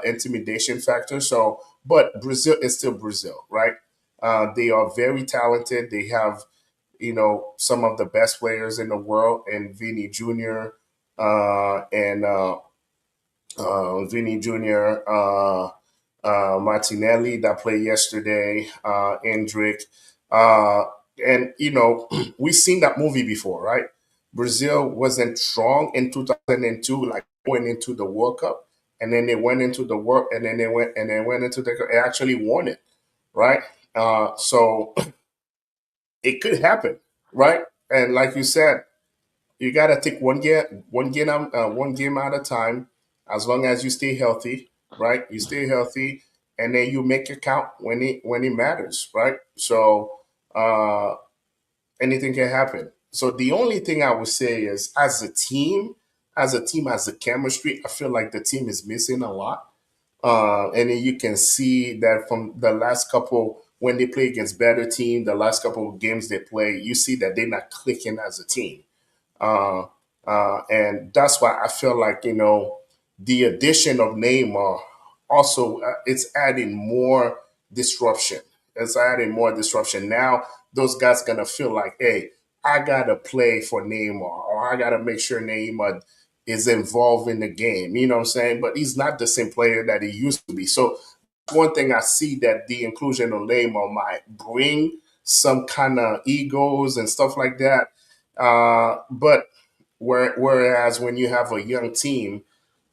intimidation factor. So, but Brazil is still Brazil, right? They are very talented. They have some of the best players in the world, and Vinny Jr., Martinelli that played yesterday, Endrick. Uh, and, we've seen that movie before, right? Brazil wasn't strong in 2002, like went into the World Cup, and then they went into the World, and then they went into they actually won it, right? So it could happen, right? And like you said, you gotta take one game at a time. As long as you stay healthy, right? You stay healthy, and then you make it count when it matters, right? So anything can happen. So the only thing I would say is, as a chemistry, I feel like the team is missing a lot. And then you can see that from the last couple, when they play against better team, the last couple of games they play, you see that they're not clicking as a team. Uh, and that's why I feel like, the addition of Neymar also, it's adding more disruption. It's adding more disruption. Now those guys gonna feel like, hey, I gotta play for Neymar, or I gotta make sure Neymar is involved in the game. You know what I'm saying? But he's not the same player that he used to be. So one thing I see that the inclusion of Neymar might bring some kind of egos and stuff like that. But whereas when you have a young team,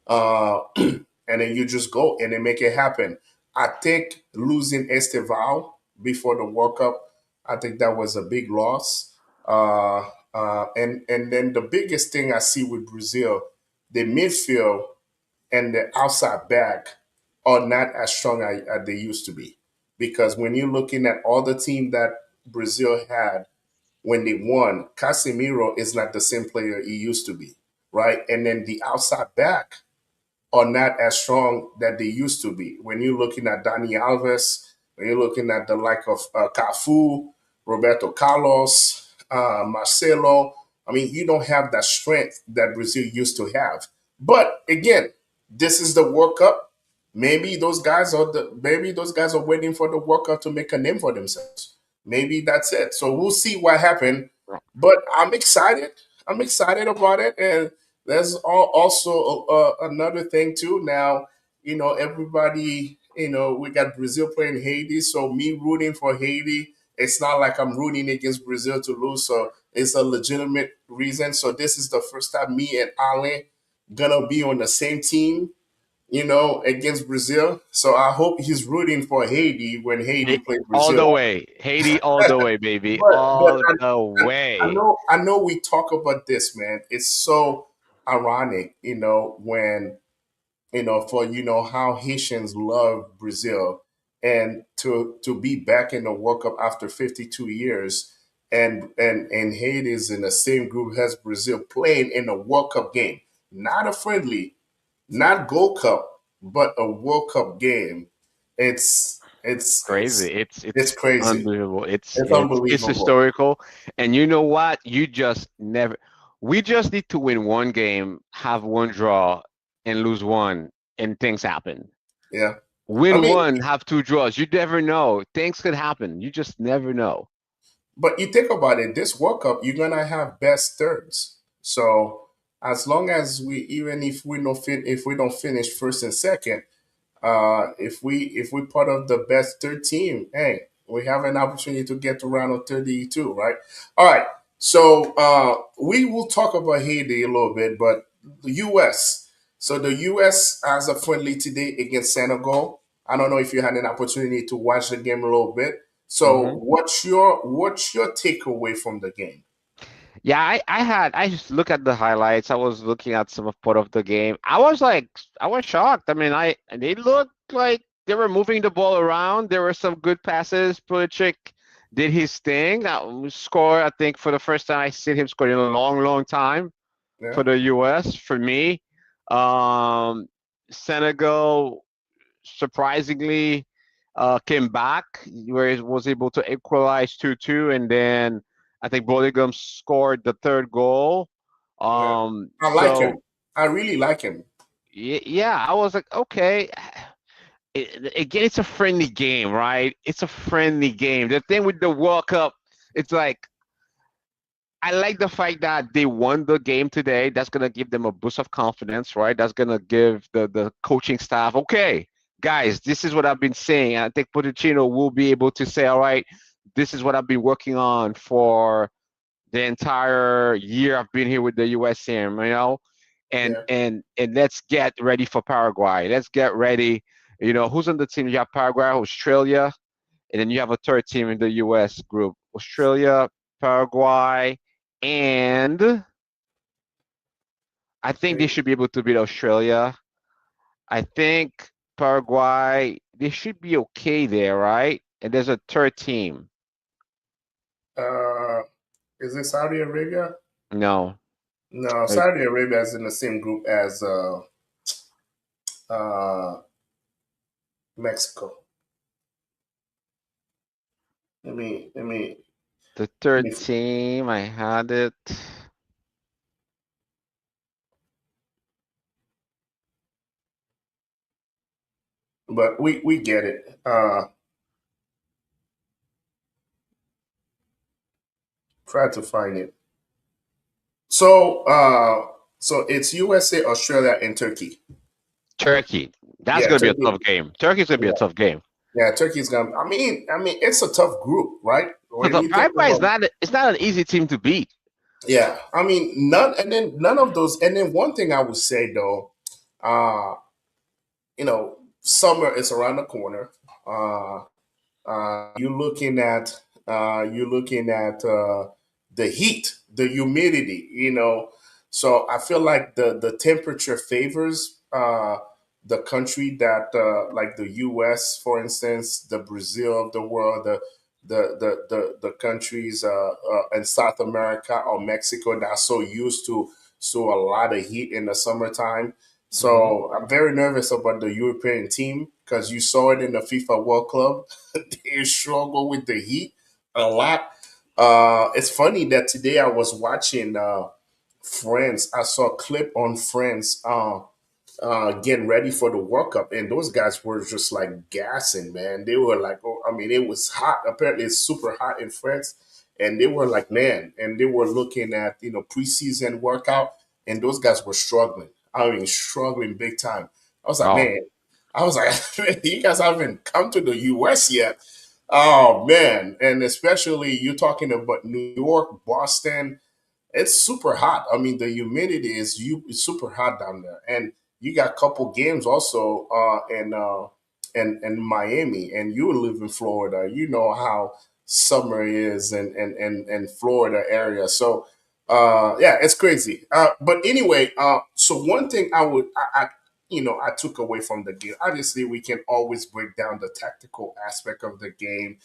and then you just go and then make it happen. I think losing Esteval before the World Cup, I think that was a big loss. And then the biggest thing I see with Brazil, the midfield and the outside back are not as strong as they used to be. Because when you're looking at all the team that Brazil had when they won, Casemiro is not the same player he used to be, right? And then the outside back are not as strong that they used to be. When you're looking at Dani Alves, when you're looking at the like of Cafu, Roberto Carlos, Marcelo, I mean, you don't have that strength that Brazil used to have. But again, this is the World Cup. maybe those guys are waiting for the World Cup to make a name for themselves. Maybe that's it. So we'll see what happened. But I'm excited. I'm excited about it. And there's also another thing too. Now, everybody, we got Brazil playing Haiti. So me rooting for Haiti, it's not like I'm rooting against Brazil to lose. So it's a legitimate reason. So this is the first time me and Alain gonna be on the same team, against Brazil. So I hope he's rooting for Haiti when Haiti plays All Brazil. the way. Haiti all the way, baby. But All the I way. know we talk about this, man. It's so ironic, when for how Haitians love Brazil, and to be back in the World Cup after 52 years, and Haiti is in the same group as Brazil playing in a World Cup game, not a friendly, not Gold Cup, but a World Cup game. It's it's Crazy. it's It's it's it's crazy. unbelievable. It's It's unbelievable. historical. And you know what? You just never we just need to win one game, have one draw, and lose one, and things happen. Yeah. I Win mean, one, have two draws. You never know. Things could happen. You just never know. but you think about it, this World Cup, you're gonna have best thirds. So as long as even if we don't finish first and second, if we part of the best third team, hey, we have an opportunity to get to round of 32, right? All right. So we will talk about Haiti a little bit, but the U.S. So the U.S. has a friendly today against Senegal. I don't know if you had an opportunity to watch the game a little bit. So Hmm. what's your takeaway from the game? Yeah, I just look at the highlights. I was looking at some of part of the game. I was shocked. I mean, they looked like they were moving the ball around. There were some good passes. Pulisic did his thing. That score, I think, for the first time I seen him score in a long, long time Yeah, for the U.S. For me, um, Senegal surprisingly came back, where he was able to equalize 2-2, and then I think Bellingham scored the third goal. yeah. Um, I like so him. I really like him. yeah, I was like, okay. Again, it's a friendly game, right? It's a friendly game. The thing with the World Cup, it's like I like the fact that they won the game today. That's gonna give them a boost of confidence, right? That's gonna give the coaching staff, okay, guys, this is what I've been saying. I think Pochettino will be able to say, all right, this is what I've been working on for the entire year I've been here with the US team, and Yeah. and let's get ready for Paraguay. Let's get ready. Who's on the team? You have Paraguay, Australia, and then you have a third team in the US group: Australia, Paraguay, and I think they should be able to beat Australia. I think Paraguay, they should be okay there, right? And there's a third team. Uh, is it Saudi Arabia? No. No, Uh, Saudi Arabia is in the same group as uh, Mexico. Let me let me the let third me. team, I had it. But we get it. Try to find it. So it's USA, Australia, and Turkey. Turkey. That's Yeah, going to be a Turkey. tough game. Turkey's going to be a Yeah, tough game. yeah, Turkey's gonna. I mean, it's a tough group, right? When So you think Paraguay is about, not, it's not an easy team to beat. yeah, I mean, none of those. And then one thing I would say though, uh, summer is around the corner. Uh, you're looking at the heat, the humidity. So I feel like the temperature favors the country that, like the U.S., for instance, the Brazil of the world, the countries in South America or Mexico that are so used to a lot of heat in the summertime. Hmm. So I'm very nervous about the European team because you saw it in the FIFA World Club. They struggle with the heat a lot. It's funny that today I was watching Friends. I saw a clip on Friends. getting ready for the World Cup, and those guys were just like gassing, man. They were like, oh, I mean, it was hot. Apparently, it's super hot in France, and they were like, man, and they were looking at preseason workout, and those guys were struggling. I mean, struggling big time. I was like, Oh, man, I was like, you guys haven't come to the U.S. yet. Oh man, and especially you're talking about New York, Boston, it's super hot. I mean, the humidity is super hot down there, and you got a couple games also in Miami, and you live in Florida. You know how summer is in Florida area. So yeah, it's crazy. But anyway, so one thing I took away from the game. Obviously, we can always break down the tactical aspect of the game,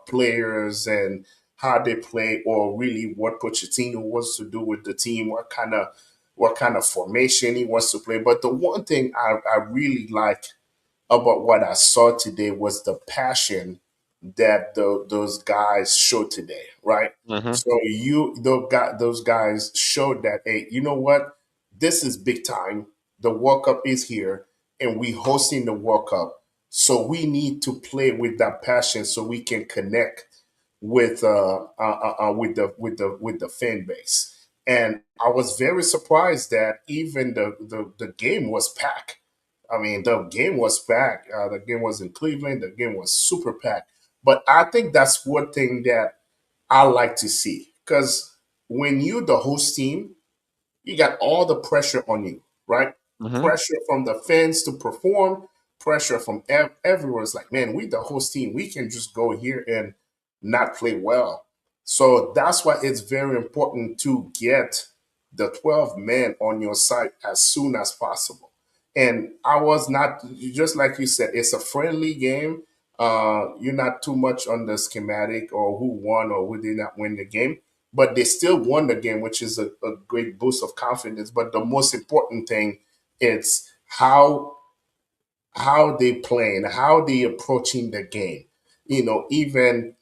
players and how they play, or really what Pochettino wants to do with the team, what kind of formation he wants to play. But the one thing I really like about what I saw today was the passion that those guys showed today, right? hmm. So those guys showed that, hey, you know what? This is big time. The World Cup is here, and we hosting the World Cup. So we need to play with that passion so we can connect with the fan base. And I was very surprised that even the game was packed. I mean, the game was packed. The game was in Cleveland. The game was super packed. But I think that's one thing that I like to see, because when you the host team, you got all the pressure on you, right? Hmm. Pressure from the fans to perform, pressure from everyone. It's like, man, we the host team, we can just go here and not play well. So that's why it's very important to get the 12 men on your side as soon as possible. And I was not, just like you said, it's a friendly game. You're not too much on the schematic or who won or who did not win the game, but they still won the game, which is a great boost of confidence. But the most important thing is how they playing, how they approaching the game. Even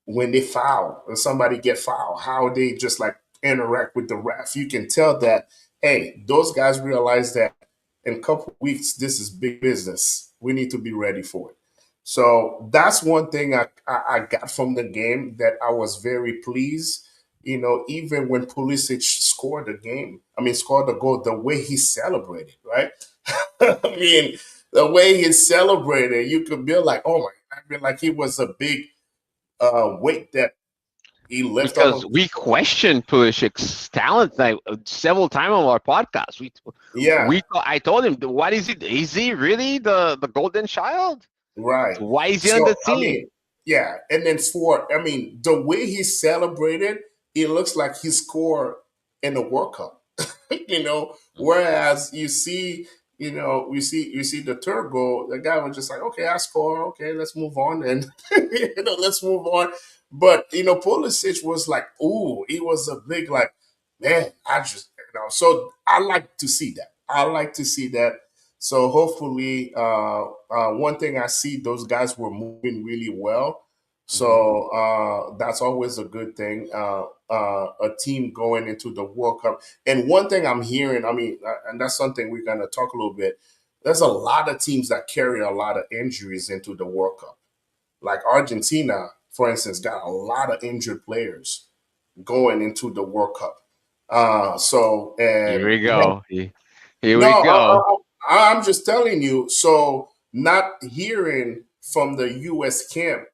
when they foul or somebody get fouled, how they just like interact with the ref. You can tell that, hey, those guys realize that in a couple of weeks, this is big business. We need to be ready for it. So that's one thing I got from the game that I was very pleased. Even when Pulisic scored the game, I mean, scored the goal, the way he celebrated, right? I mean, the way he celebrated, you could be like, oh my, I mean, like he was a big weight that he left off Because of. we questioned Pulisic's talent like, several times on our podcast. Yeah, I told him, what is it? Is he really the golden child? right. Why is he on the So I team? mean, yeah, and then I mean, the way he celebrated, it looks like he scored in the World Cup. Whereas you see the third goal, the guy was just like, okay, I score, okay, let's move on, and let's move on. But Pulisic was like, ooh, he was a big like, man, I just so I like to see that. I like to see that. So hopefully, one thing I see, those guys were moving really well. Hmm. So that's always a good thing. A team going into the World Cup. And one thing I'm hearing, I mean, and that's something we're going to talk a little bit. There's a lot of teams that carry a lot of injuries into the World Cup. Like Argentina, for instance, got a lot of injured players going into the World Cup. So Here and we go. Here no, we go. I'm just telling you. So not hearing from the U.S. camp,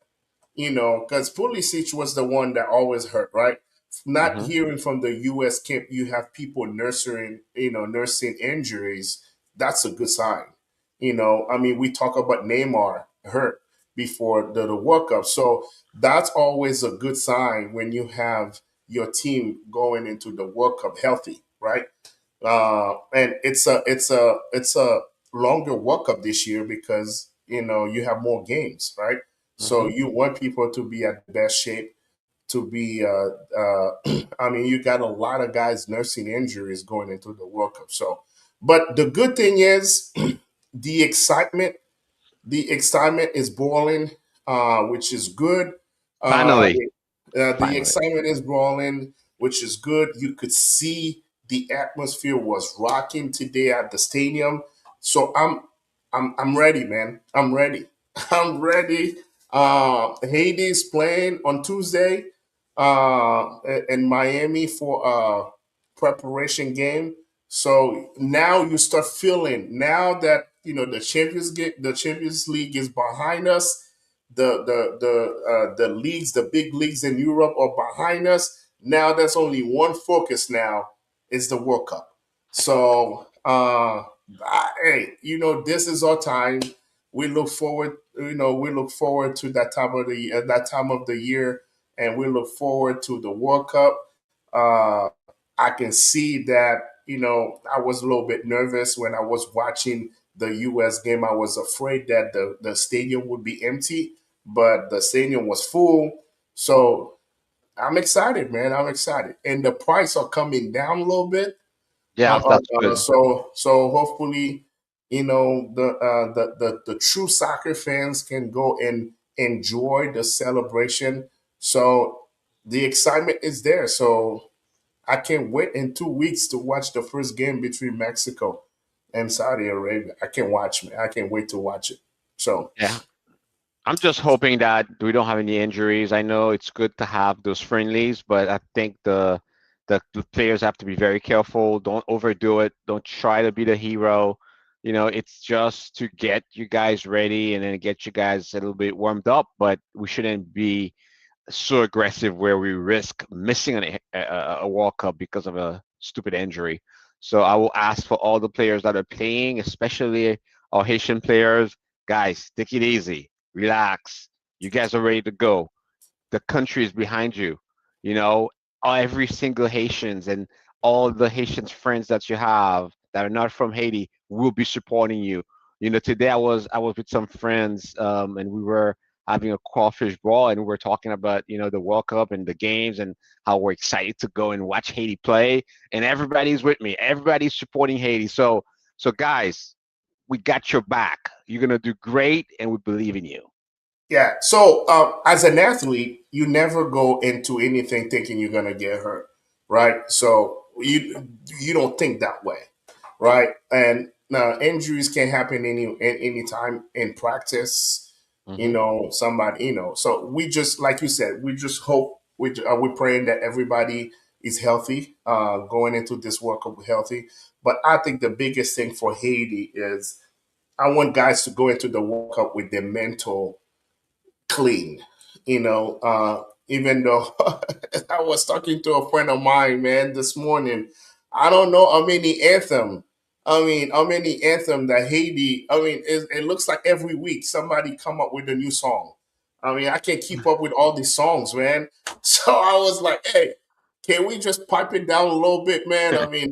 because Pulisic was the one that always hurt, right? Not Hmm. hearing from the U.S. camp, you have people nursing injuries. That's a good sign. I mean, we talk about Neymar hurt before the World Cup, so that's always a good sign when you have your team going into the World Cup healthy, right? And it's a longer World Cup this year because you have more games, right? So Hmm. you want people to be at the best shape to be. I mean, you got a lot of guys nursing injuries going into the World Cup. So, but the good thing is the excitement. The excitement is boiling, which is good. Uh, Finally, the finally. excitement is boiling, which is good. You could see The atmosphere was rocking today at the stadium. So I'm ready, man. I'm ready. I'm ready. Haiti's playing on Tuesday in Miami for a preparation game. So now you start feeling now that the Champions League is behind us. The leagues, the big leagues in Europe are behind us. Now there's only one focus now is the World Cup. So hey, this is our time. We look forward, we look forward to that time of the year, and we look forward to the World Cup. I can see that, I was a little bit nervous when I was watching the U.S. game. I was afraid that the stadium would be empty, but the stadium was full. So I'm excited, man. I'm excited, and the price are coming down a little bit. Yeah, that's good. So hopefully, the true soccer fans can go and enjoy the celebration. So the excitement is there. So I can't wait in 2 weeks to watch the first game between Mexico and Saudi Arabia. I can watch, man. I can't wait to watch it. So Yeah, I'm just hoping that we don't have any injuries. I know it's good to have those friendlies, but I think the players have to be very careful. Don't overdo it. Don't try to be the hero. It's just to get you guys ready and then get you guys a little bit warmed up, but we shouldn't be so aggressive where we risk missing a World Cup because of a stupid injury. So I will ask for all the players that are playing, especially our Haitian players, guys, take it easy, relax. You guys are ready to go. The country is behind you. You know, every single Haitians and all the Haitians friends that you have that are not from Haiti will be supporting you. Today I was with some friends, and we were having a crawfish brawl, and we were talking about the World Cup and the games and how we're excited to go and watch Haiti play. And everybody's with me. Everybody's supporting Haiti. So guys, we got your back. You're gonna do great, and we believe in you. yeah. So as an athlete, you never go into anything thinking you're gonna get hurt, right? So you don't think that way, right? And injuries can happen any time in practice. Hmm. Somebody, So we just, like you said, we just hope we're praying that everybody is healthy, going into this World Cup healthy. But I think the biggest thing for Haiti is I want guys to go into the World Cup with their mental clean. Even though I was talking to a friend of mine, man, this morning. I don't know how many anthem. I mean, how many anthem that Haiti. I mean, it looks like every week somebody come up with a new song. I mean, I can't keep up with all these songs, man. So I was like, hey, can we just pipe it down a little bit, man? I mean,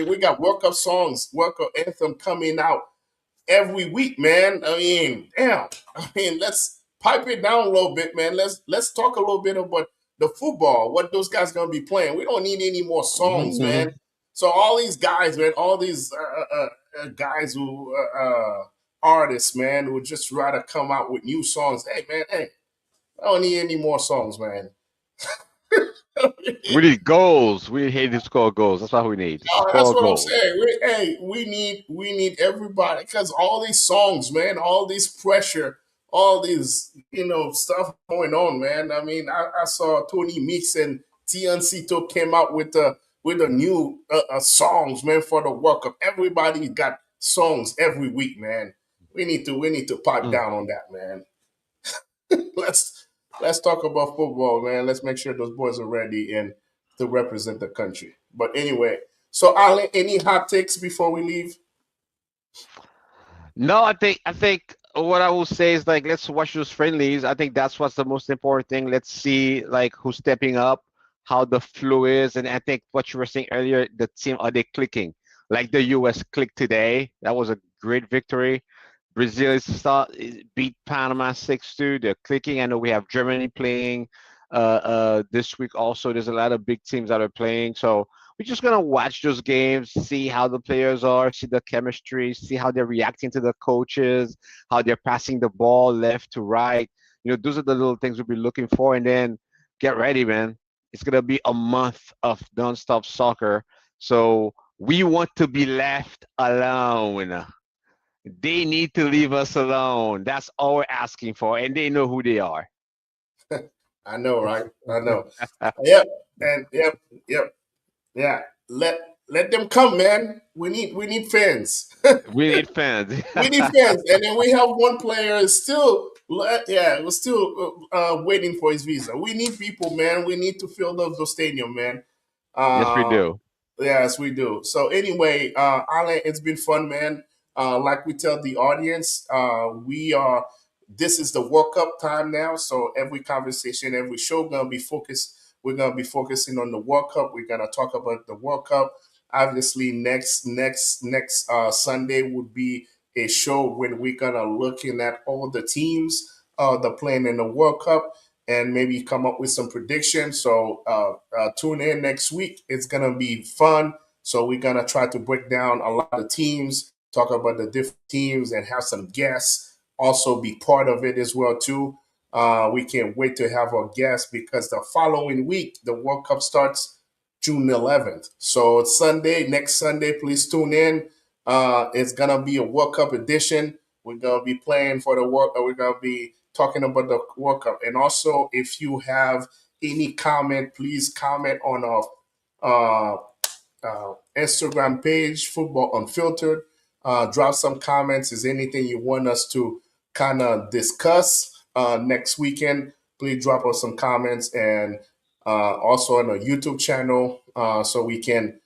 we got World Cup songs, World Cup anthem coming out every week, man. I mean, damn. I mean, let's pipe it down a little bit, man. Let's talk a little bit about the football, what those guys gonna be playing. We don't need any more songs, man. So all these guys, man, all these guys who artists, man, who just rather come out with new songs. Hey, man, hey, I don't need any more songs, man. We need goals. We hate to score goals. That's what we need. Oh, that's Score what I'm goals. saying. We need everybody because all these songs, man, all this pressure, all these stuff going on, man. I mean, I saw Tony Mix and TNC came out with a new songs, man, for the World Cup. Everybody got songs every week, man. We need to pipe Mm. down on that, man. let's let's talk about football, man. Let's make sure those boys are ready and to represent the country. But anyway, so Alain, any hot takes before we leave? No, I think what I will say is like let's watch those friendlies. I think that's what's the most important thing. Let's see like who's stepping up, how the flow is, and I think what you were saying earlier, the team are they clicking? Like the US clicked today. That was a great victory. Brazil beat Panama 6-2. They're clicking. I know we have Germany playing this week also. There's a lot of big teams that are playing. So we're just gonna watch those games, see how the players are, see the chemistry, see how they're reacting to the coaches, how they're passing the ball left to right. Those are the little things we'll be looking for, and then get ready, man. It's gonna be a month of nonstop soccer. So we want to be left alone. They need to leave us alone. That's all we're asking for, and they know who they are. I know, right? I know. Yep, and yep. Yeah, let them come, man. We need fans. We need fans. We need fans, and then we have one player still. Yeah, we're still waiting for his visa. We need people, man. We need to fill up the stadium, man. Yes, we Uh, do. yes, we do. So anyway, Alain, it's been fun, man. Like we tell the audience, we are. This is the World Cup time now. So every conversation, every show, gonna be focused. We're gonna be focusing on the World Cup. We're gonna talk about the World Cup. Obviously, next Sunday would be a show when we're gonna looking at all the teams that playing in the World Cup and maybe come up with some predictions. So tune in next week. It's gonna be fun. So we're gonna try to break down a lot of teams, talk about the different teams, and have some guests also be part of it as well too. We can't wait to have our guests because the following week the World Cup starts June 11th. So it's Sunday, next Sunday. Please tune in. It's gonna be a World Cup edition. We're gonna be playing for the World. We're gonna be talking about the World Cup. And also, if you have any comment, please comment on our Instagram page, Football Unfiltered. Drop some comments. Is anything you want us to kind of discuss next weekend? Please drop us some comments and also on our YouTube channel so we can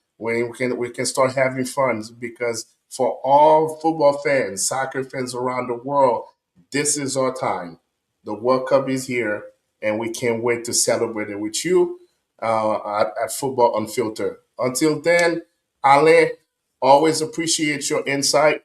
start having fun because for all football fans, soccer fans around the world, this is our time. The World Cup is here, and we can't wait to celebrate it with you at Football Unfiltered. Until then, Ale, always appreciate your insight.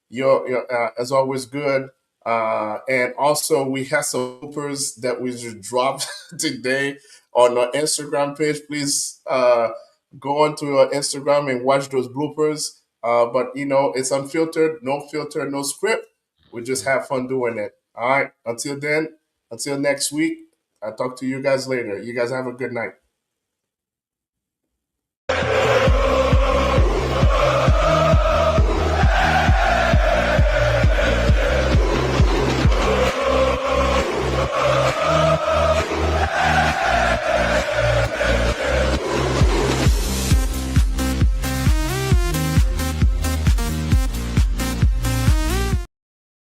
Your as always good. And also, we have some bloopers that we just dropped today on our Instagram page. Please go onto our Instagram and watch those bloopers. But it's unfiltered, no filter, no script. We just have fun doing it. All right. Until then, until next week. I'll talk to you guys later. You guys have a good night.